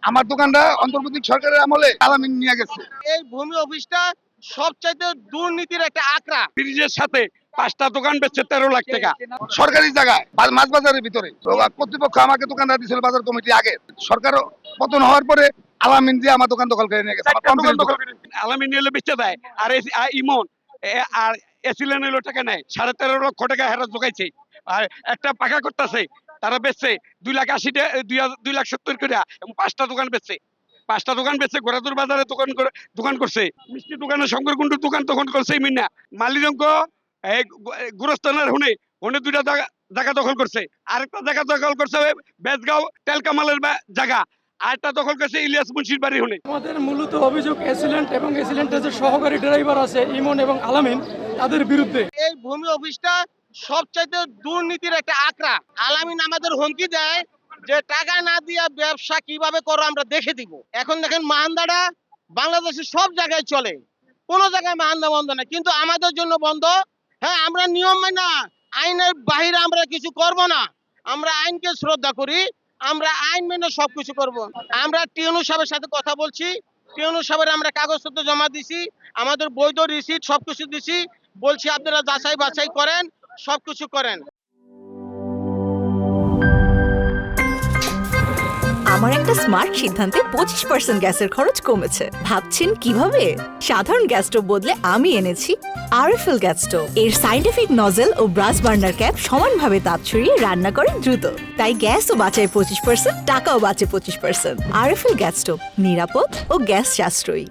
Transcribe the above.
আমার দোকানটা অন্তর্বর্তী সরকারের আমলে আলামিন নিয়ে গেছে। এই ভূমি অফিসটা সবচাইতে দুর্নীতির একটা আঁকড়া। ব্রিজের সাথে 5টা দোকান বেচছে 13 লাখ টাকা সরকারি জায়গায় মাছ বাজারের ভিতরে তো কর্তৃপক্ষ আমাকে দোকানটা দিয়েছিল বাজার কমিটি আগে, সরকার পতন হওয়ার পরে আলামিন দিয়ে আমার দোকান দখল করে নিয়ে গেছে। আমার confidence দোকান। আলামিন নিয়ে বেচে দেয় আর ইমন আর এসিলেন হলো টাকা নেয় 13.5 লক্ষ টাকা হেরা জোগাইছে। আর একটা পাকা করতেছে তারা বেচছে 2,80,000 টাকা 2,70,000 করে এবং 5টা দোকান বেচছে। 5টা দোকান বেচছে গোরাদুর বাজারে দোকান করছে, মিষ্টি দোকানে শঙ্করকুণ্ডুর দোকান তখন করছে মিনা মালিরঙ্গ গুরস্থানের হুনে 2টা জায়গা দখল করছে, আরেকটা জায়গা দখল করছে বেজগাঁও তেলকামালের জায়গা, আরেকটা দখল করছে ইলিয়াস মুন্সির বাড়ি হুনে। আমাদের মূলত অভিযোগ এসিলেন্ট এবং এসিলেন্টের যে সহকারী ড্রাইভার আছে ইমন এবং আলামিন তাদের বিরুদ্ধে। এই ভূমি অফিসটা সবচাইতে দুর্নীতির একটা আঁকড়া। আলামিন আমাদের হুমকি দেয় যে টাকা না দিয়া ব্যবসা কিভাবে করো আমরা দেখে দিব। এখন দেখেন মাহান্দাটা বাংলাদেশের সব জায়গায় চলে, কোন জায়গায় মাহান্দা বন্ধ না, কিন্তু আমাদের জন্য বন্ধ। হ্যাঁ, আমরা নিয়ম না আইনের বাহিরে আমরা কিছু করব না, আমরা আইনকে শ্রদ্ধা করি, আমরা আইন মেনে সবকিছু করব। আমরা টিউনু সাহেবের সাথে কথা বলছি, টিউনু সাহেবের আমরা কাগজপত্র জমা দিছি, আমাদের বৈধ রিসিট সবকিছু দিছি, বলছি আপনারা যাচাই বাছাই করেন, সবকিছু করেন। আমার একটা স্মার্ট সিদ্ধান্তে 25% গ্যাসের খরচ কমেছে। ভাবছেন কিভাবে? সাধারণ গ্যাস স্টোভ বদলে আমি এনেছি আরএফএল গ্যাস স্টোভ। এর সাইন্টিফিক নজল ও ব্রাস বার্নার ক্যাপ সমানভাবে তাপ ছড়িয়ে রান্না করে দ্রুত, তাই গ্যাসও বাঁচায় 25%, টাকাও বাঁচে 25%। আরএফএল গ্যাস স্টোভ নিরাপদ ও গ্যাস সাশ্রয়ী।